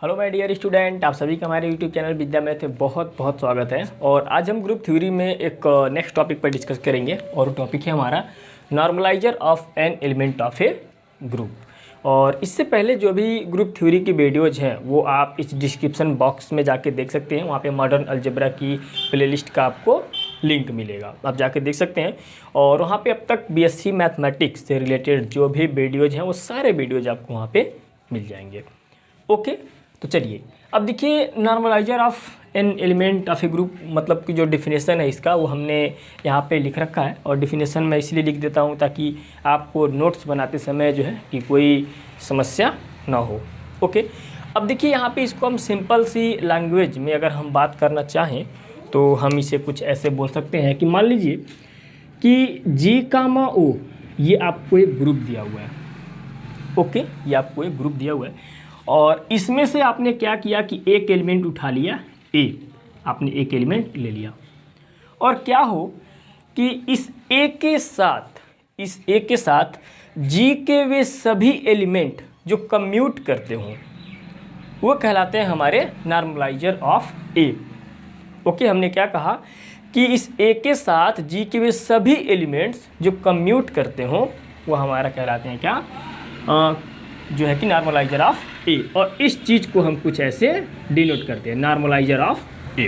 Hello my dear student, आप सभी का हमारे यूट्यूब चैनल विद्या मैथ में बहुत बहुत स्वागत है। और आज हम ग्रुप थ्योरी में एक नेक्स्ट टॉपिक पर डिस्कस करेंगे और टॉपिक है हमारा normaliser of an element of a group. और इससे पहले जो भी ग्रुप थ्योरी की वीडियोज़ हैं वो आप इस डिस्क्रिप्शन बॉक्स में जाके देख सकते हैं। वहाँ पे मॉडर्न अलजेब्रा की प्लेलिस्ट का आपको लिंक मिलेगा, आप जाके देख सकते हैं। और वहाँ पे अब तक बीएससी मैथमेटिक्स से रिलेटेड जो भी वीडियोज़ हैं वो सारे वीडियोज़ आपको वहाँ पे मिल जाएंगे। ओके, तो चलिए अब देखिए normaliser of an element of a group मतलब कि जो डिफिनेशन है इसका वो हमने यहाँ पे लिख रखा है। और डिफिनेशन मैं इसलिए लिख देता हूँ ताकि आपको नोट्स बनाते समय जो है कि कोई समस्या ना हो। ओके, अब देखिए यहाँ पे इसको हम सिंपल सी लैंग्वेज में अगर हम बात करना चाहें तो हम इसे कुछ ऐसे बोल सकते हैं कि मान लीजिए कि G, O ये आपको एक ग्रुप दिया हुआ है। ओके, ये आपको एक ग्रुप दिया हुआ है और इसमें से आपने क्या किया कि एक एलिमेंट उठा लिया A, आपने एक एलिमेंट ले लिया। और क्या हो कि इस A के साथ G के वे सभी एलिमेंट जो कम्यूट करते हों वो कहलाते हैं हमारे नॉर्मलाइजर ऑफ A। ओके, हमने क्या कहा कि इस A के साथ G के वे सभी एलिमेंट्स जो कम्यूट करते हों वो हमारा कहलाते हैं क्या, जो है कि नॉर्मलाइजर ऑफ ए। और इस चीज़ को हम कुछ ऐसे डिनोट करते हैं, नॉर्मलाइजर ऑफ ए।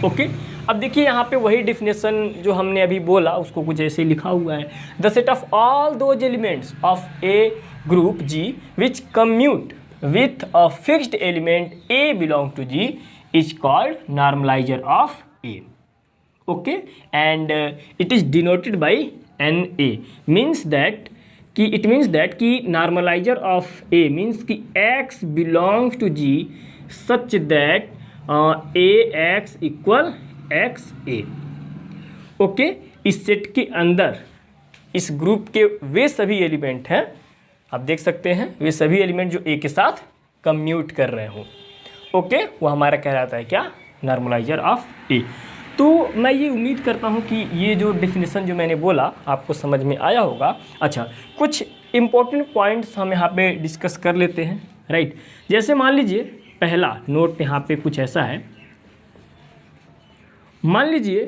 ओके, अब देखिए यहाँ पे वही डिफिनेशन जो हमने अभी बोला उसको कुछ ऐसे लिखा हुआ है। The set of all those elements of a group G which commute with a fixed element a belong to G is called normaliser of a. Okay, and it is denoted by N a means that कि it means that कि normaliser of a means कि x belongs to g such that ax equal x a. Okay, इस set के अंदर इस group के वे सभी element हैं, आप देख सकते हैं वे सभी एलिमेंट जो a के साथ कम्यूट कर रहे हों। ओके, वो हमारा कहलाता है क्या, नॉर्मलाइजर ऑफ ए। तो मैं ये उम्मीद करता हूँ कि ये जो डेफिनेशन जो मैंने बोला आपको समझ में आया होगा। अच्छा, कुछ इम्पोर्टेंट पॉइंट्स हम यहाँ पे डिस्कस कर लेते हैं, राइट। जैसे मान लीजिए पहला नोट यहाँ पे कुछ ऐसा है, मान लीजिए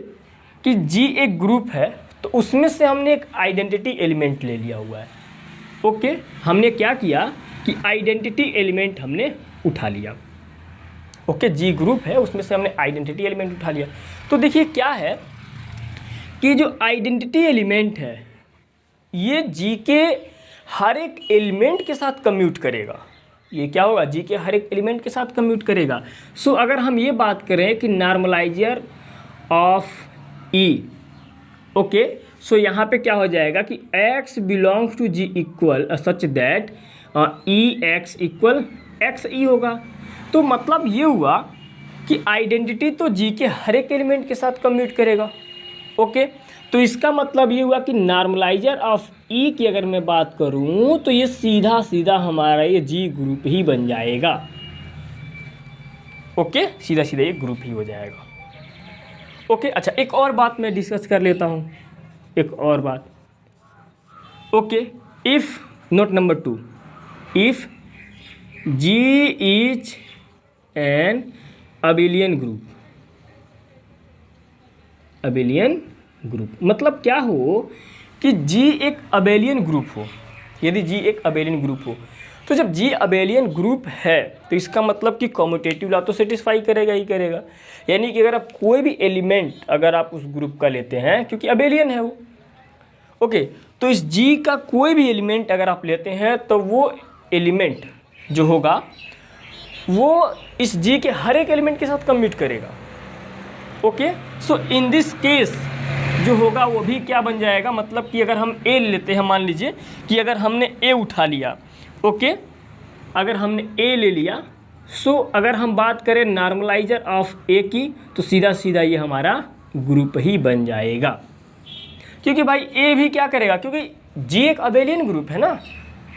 कि G एक ग्रुप है तो उसमें से हमने एक आइडेंटिटी एलिमेंट ले लिया हुआ है। ओके, हमने क्या किया कि आइडेंटिटी एलिमेंट हमने उठा लिया। ओके, G ग्रुप है उसमें से हमने आइडेंटिटी एलिमेंट उठा लिया। तो देखिए क्या है कि जो आइडेंटिटी एलिमेंट है ये G के हर एक एलिमेंट के साथ कम्यूट करेगा। ये क्या होगा, G के हर एक एलिमेंट के साथ कम्यूट करेगा। सो अगर हम ये बात करें कि normaliser of E, okay, so यहाँ पे क्या हो जाएगा कि x belongs to G equal such that Ex equal x e होगा। तो मतलब ये हुआ कि आइडेंटिटी तो G के हर एक एलिमेंट के साथ कम्यूट करेगा। ओके, तो इसका मतलब ये हुआ कि नॉर्मलाइजर ऑफ E की अगर मैं बात करूं तो ये सीधा सीधा हमारा ये G ग्रुप ही बन जाएगा। ओके, सीधा सीधा ये ग्रुप ही हो जाएगा। ओके, अच्छा एक और बात मैं डिस्कस कर लेता हूं, एक और बात। Okay, if note number 2, if G is an abelian group मतलब क्या हो कि G एक अबेलियन ग्रुप हो। यदि G एक अबेलियन ग्रुप हो तो जब G अबेलियन ग्रुप है तो इसका मतलब कि कम्यूटेटिव लॉ तो सेटिस्फाई करेगा ही करेगा। यानी कि अगर आप कोई भी एलिमेंट अगर आप उस ग्रुप का लेते हैं क्योंकि अबेलियन है वो, ओके, तो इस G का कोई भी एलिमेंट अगर आप लेते हैं तो वो एलिमेंट जो होगा वो इस G के हर एक एलिमेंट के साथ कम्यूट करेगा। Okay, so in this case जो होगा वो भी क्या बन जाएगा, मतलब कि अगर हम A लेते हैं, मान लीजिए कि अगर हमने A उठा लिया, ओके, अगर हमने A ले लिया, सो अगर हम बात करें नॉर्मलाइजर ऑफ A की तो सीधा सीधा ये हमारा ग्रुप ही बन जाएगा। क्योंकि भाई A भी क्या करेगा, क्योंकि G एक अबेलियन ग्रुप है ना,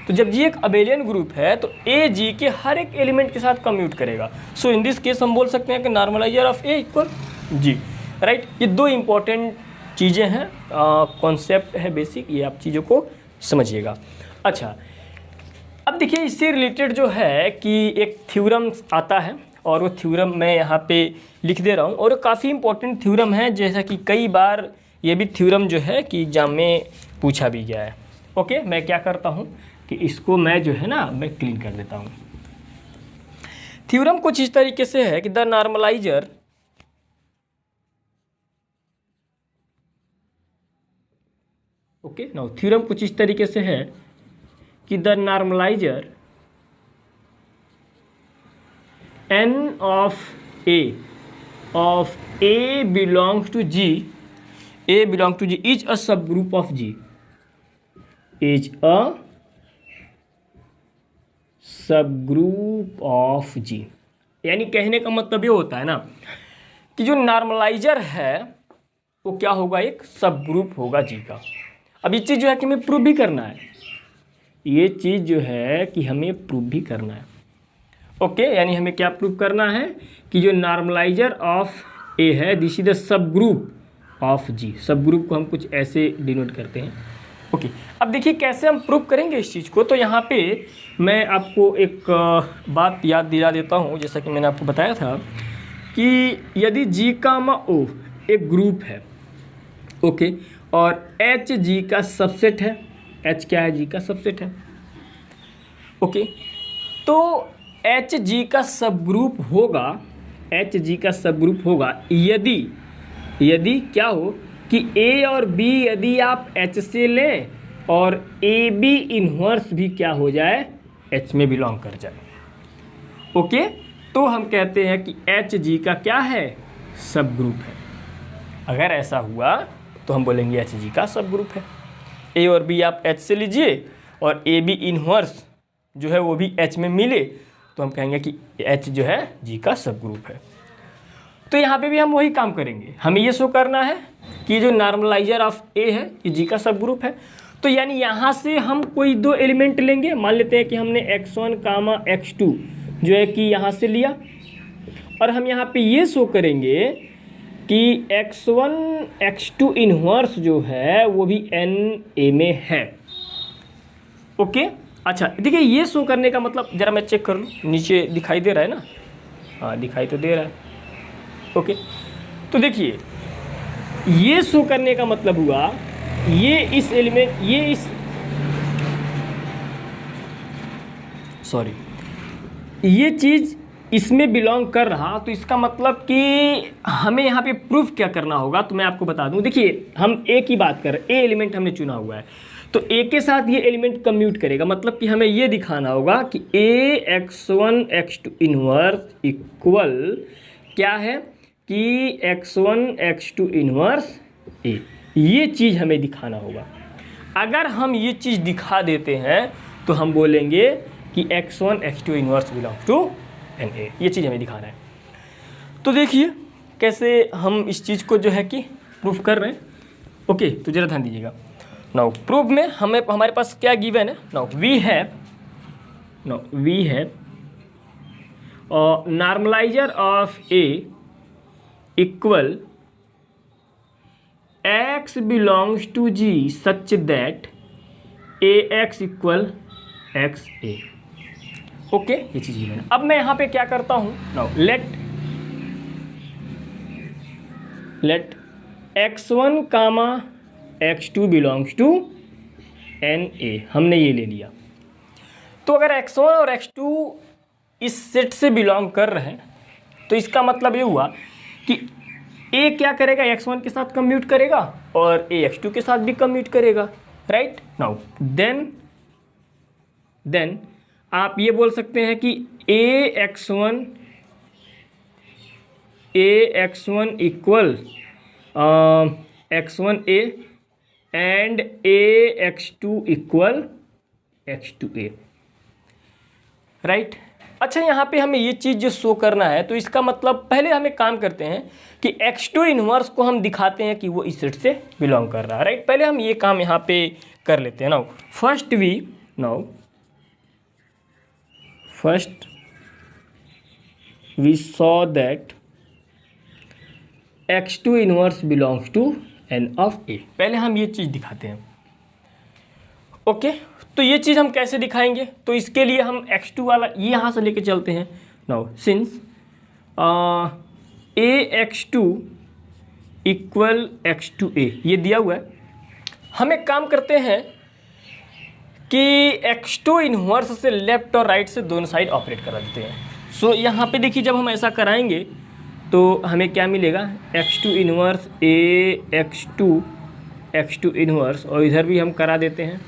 तो जब G एक अबेलियन ग्रुप है तो A G के हर एक एलिमेंट के साथ कम्यूट करेगा। सो इन दिस केस हम बोल सकते हैं कि normaliser of A equal G, right. ये दो इम्पॉर्टेंट चीज़ें हैं, कॉन्सेप्ट है बेसिक, ये आप चीज़ों को समझिएगा। अच्छा, अब देखिए इससे रिलेटेड जो है कि एक थ्योरम आता है और वो थ्योरम मैं यहाँ पे लिख दे रहा हूँ और काफ़ी इंपॉर्टेंट थ्योरम है, जैसा कि कई बार ये भी थ्योरम जो है कि एग्जाम में पूछा भी गया है। ओके, मैं क्या करता हूँ कि इसको मैं जो है ना मैं क्लीन कर देता हूँ। थ्योरम कुछ इस तरीके से है कि द नॉर्मलाइजर नाउ थ्योरम कुछ इस तरीके से है कि the normaliser n of A belongs to G is a subgroup of G, is a subgroup of G। यानी कहने का मतलब ये होता है ना कि जो नॉर्मलाइजर है वो क्या होगा, एक सब ग्रुप होगा जी का। अब ये चीज़ जो है कि हमें प्रूव भी करना है, ये चीज़ जो है कि हमें प्रूव भी करना है। ओके, यानी हमें क्या प्रूव करना है कि जो नॉर्मलाइजर ऑफ ए है this is the subgroup of G. Subgroup को हम कुछ ऐसे डिनोट करते हैं। ओके, अब देखिए कैसे हम प्रूव करेंगे इस चीज़ को। तो यहाँ पे मैं आपको एक बात याद दिला देता हूँ, जैसा कि मैंने आपको बताया था कि यदि जी कामा ओ एक ग्रुप है, ओके, और एच जी का सबसेट है, एच क्या है, जी का सबसेट है, ओके, तो एच जी का सब ग्रुप होगा, एच जी का सब ग्रुप होगा यदि क्या हो कि ए और बी यदि आप एच से लें और ए बी इन्वर्स भी क्या हो जाए, एच में बिलोंग कर जाए। ओके, तो हम कहते हैं कि एच जी का क्या है, सब ग्रुप है। अगर ऐसा हुआ तो हम बोलेंगे एच जी का सब ग्रुप है। ए और बी आप एच से लीजिए और ए बी इन्वर्स जो है वो भी एच में मिले तो हम कहेंगे कि एच जो है जी का सब ग्रुप है। तो यहाँ पे भी हम वही काम करेंगे, हमें ये शो करना है कि जो नॉर्मलाइजर ऑफ ए है ये जी का सब ग्रुप है। तो यानी यहाँ से हम कोई दो एलिमेंट लेंगे, मान लेते हैं कि हमने x1 कामा x2 जो है कि यहाँ से लिया और हम यहाँ पे ये शो करेंगे कि x1 x2 इन्वर्स जो है वो भी n a में है। ओके, अच्छा देखिए ये शो करने का मतलब, ज़रा मैं चेक कर लूँ, नीचे दिखाई दे रहा है ना, हाँ दिखाई तो दे रहा है। ओके, तो देखिए ये शो करने का मतलब हुआ ये इस एलिमेंट, ये इस ये चीज़ इसमें बिलोंग कर रहा, तो इसका मतलब कि हमें यहाँ पे प्रूफ क्या करना होगा, तो मैं आपको बता दूँ। देखिए हम ए की बात कर रहे हैं, ए एलिमेंट हमने चुना हुआ है, तो ए के साथ ये एलिमेंट कम्यूट करेगा, मतलब कि हमें ये दिखाना होगा कि ए x1 x2 इन्वर्स इक्वल क्या है कि x1 x2 इन्वर्स ए, ये चीज़ हमें दिखाना होगा। अगर हम ये चीज़ दिखा देते हैं तो हम बोलेंगे कि x1 x2 inverse belong to N a, ये चीज़ हमें दिखाना है। तो देखिए कैसे हम इस चीज़ को जो है कि प्रूफ कर रहे हैं। ओके, तो ज़रा ध्यान दीजिएगा। नाउ प्रूफ में हमारे पास क्या गिवन है, now we have normaliser of a equal x belongs to g such that ax equal x a. Okay, ये चीज़ गिवन है। अब मैं यहाँ पे क्या करता हूँ, now let x1 comma x2 belongs to N a, हमने ये ले लिया। तो अगर x1 और x2 इस सेट से बिलोंग कर रहे हैं तो इसका मतलब ये हुआ कि a क्या करेगा, x1 के साथ कम्यूट करेगा और a x2 के साथ भी कम्यूट करेगा, राइट। नाउ देन आप ये बोल सकते हैं कि a x1 equal x1 a and a x2 equal x2 a, right. अच्छा यहाँ पे हमें ये चीज़ जो शो करना है, तो इसका मतलब पहले हम एक काम करते हैं कि x2 इन्वर्स को हम दिखाते हैं कि वो इस सेट से बिलोंग कर रहा है, राइट। पहले हम ये काम यहाँ पे कर लेते हैं। First we saw that x2 inverse belongs to N of A, पहले हम ये चीज़ दिखाते हैं। ओके, तो ये चीज़ हम कैसे दिखाएंगे? तो इसके लिए हम x2 वाला ये यहाँ से लेके चलते हैं। Now since ax2 equal x2a ये दिया हुआ है, हम एक काम करते हैं कि x2 इन्वर्स से लेफ्ट और राइट से दोनों साइड ऑपरेट करा देते हैं। सो यहाँ पे देखिए जब हम ऐसा कराएंगे तो हमें क्या मिलेगा, x2 inverse a x2 inverse, और इधर भी हम करा देते हैं।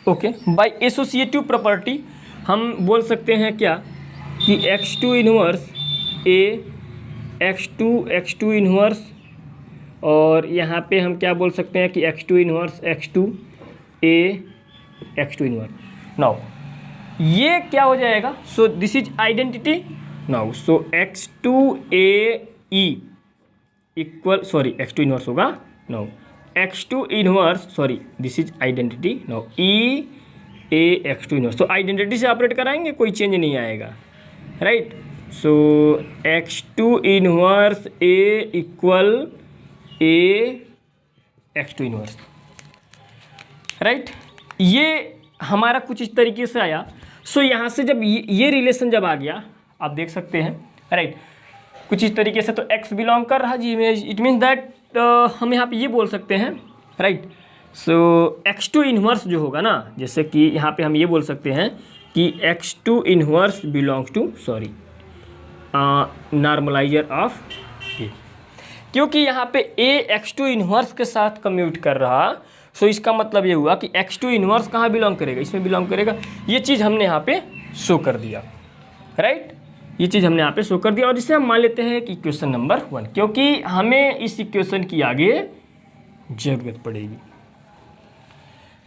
ओके, बाय एसोसिएटिव प्रॉपर्टी हम बोल सकते हैं क्या कि x2 inverse a x2 inverse, और यहाँ पे हम क्या बोल सकते हैं कि x2 inverse x2 a x2 inverse. Now ये क्या हो जाएगा, so this is identity. Now so x2 a e equal, sorry x2 inverse होगा, now x2 inverse, sorry this is identity. Now e a x2 inverse, तो identity से operate कराएंगे, कोई change नहीं आएगा, right. So x2 inverse a equal a x2 inverse, right. ये हमारा कुछ इस तरीके से आया। सो यहाँ से जब ये रिलेशन जब आ गया, आप देख सकते हैं, राइट, कुछ इस तरीके से, तो x बिलोंग कर रहा जी इमेज, इट मीन्स दैट हम यहाँ पे ये बोल सकते हैं, राइट। सो x2 इन्वर्स जो होगा ना, जैसे कि यहाँ पे हम ये बोल सकते हैं कि x2 inverse belongs to, sorry, normaliser of a, क्योंकि यहाँ पे a x2 इन्वर्स के साथ कम्यूट कर रहा। सो इसका मतलब ये हुआ कि x2 इन्वर्स कहाँ बिलोंग करेगा, इसमें बिलोंग करेगा। ये चीज़ हमने यहाँ पे शो कर दिया, राइट, ये चीज़ हमने यहाँ पे शो कर दिया। और इसे हम मान लेते हैं कि इक्वेशन नंबर 1, क्योंकि हमें इस इक्वेशन की आगे ज़रूरत पड़ेगी,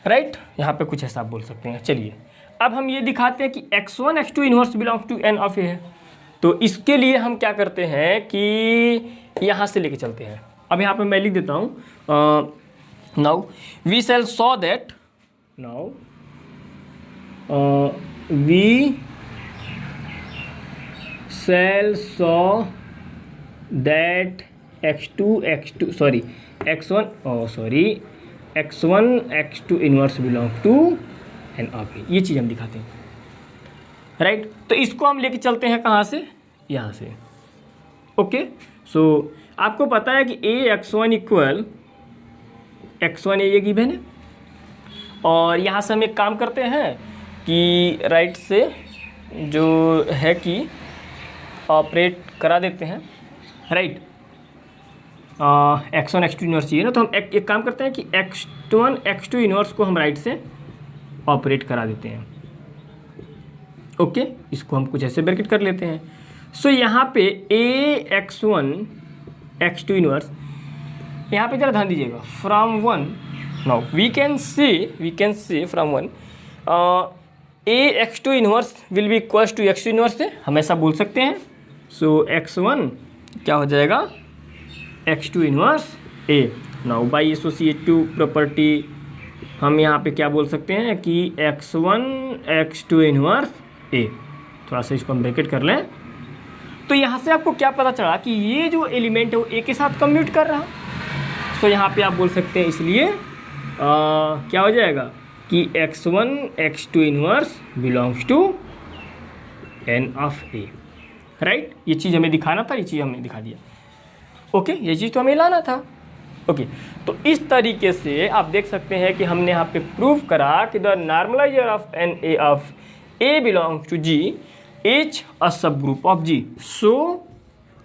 राइट। यहाँ पे कुछ ऐसा आप बोल सकते हैं। चलिए अब हम ये दिखाते हैं कि x1 x2 inverse belong to n of a है। तो इसके लिए हम क्या करते हैं कि यहाँ से लेके चलते हैं। अब यहाँ पे मैं लिख देता हूँ, now we shall saw that, now we shall saw that x1 x2 inverse belong to n of a, ये चीज़ हम दिखाते हैं, राइट। तो इसको हम लेके चलते हैं कहाँ से, यहाँ से। ओके, सो आपको पता है कि a x1 इक्वल x1 ये गिवन है, और यहाँ से हम एक काम करते हैं कि राइट से जो है कि ऑपरेट करा देते हैं, राइट। x1 x2 इन्वर्स चाहिए ना, तो हम एक काम करते हैं कि x1 x2 इन्वर्स को हम राइट से ऑपरेट करा देते हैं। ओके, इसको हम कुछ ऐसे ब्रैकेट कर लेते हैं। सो यहाँ पे a x1 x2 इन्वर्स, यहाँ पे जरा ध्यान दीजिएगा, from 1, now we can say from 1 a x2 inverse will be equals to x2 inverse से हम ऐसा बोल सकते हैं। सो x1 क्या हो जाएगा, x2 inverse a। Now by associative property हम यहाँ पे क्या बोल सकते हैं कि x1 x2 इन्वर्स a। थोड़ा सा इसको हम ब्रैकेट कर लें, तो यहाँ से आपको क्या पता चला कि ये जो एलिमेंट है वो a के साथ कम्यूट कर रहा। तो यहाँ पे आप बोल सकते हैं, इसलिए क्या हो जाएगा कि x1 x2 inverse belongs to n of a, right. ये चीज़ हमें दिखाना था, ये चीज़ हमने दिखा दिया। ओके, ये चीज़ तो हमें लाना था। ओके, तो इस तरीके से आप देख सकते हैं कि हमने यहाँ पे प्रूव करा कि the normaliser of N A of a belongs to g is a subgroup of g। So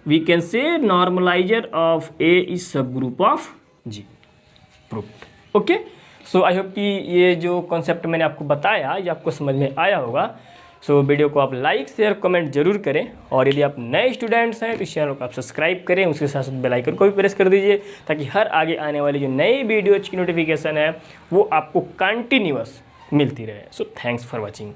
we can say normaliser of a is subgroup of g, proved. Okay, so I hope कि ये जो concept मैंने आपको बताया ये आपको समझ में आया होगा। सो वीडियो को आप लाइक शेयर कमेंट जरूर करें, और यदि आप नए स्टूडेंट्स हैं तो इस चैनल को आप सब्सक्राइब करें, उसके साथ साथ बेल आइकन को भी प्रेस कर दीजिए, ताकि हर आगे आने वाली जो नई वीडियोज की नोटिफिकेशन है वो आपको कंटिन्यूअस मिलती रहे। So thanks for watching.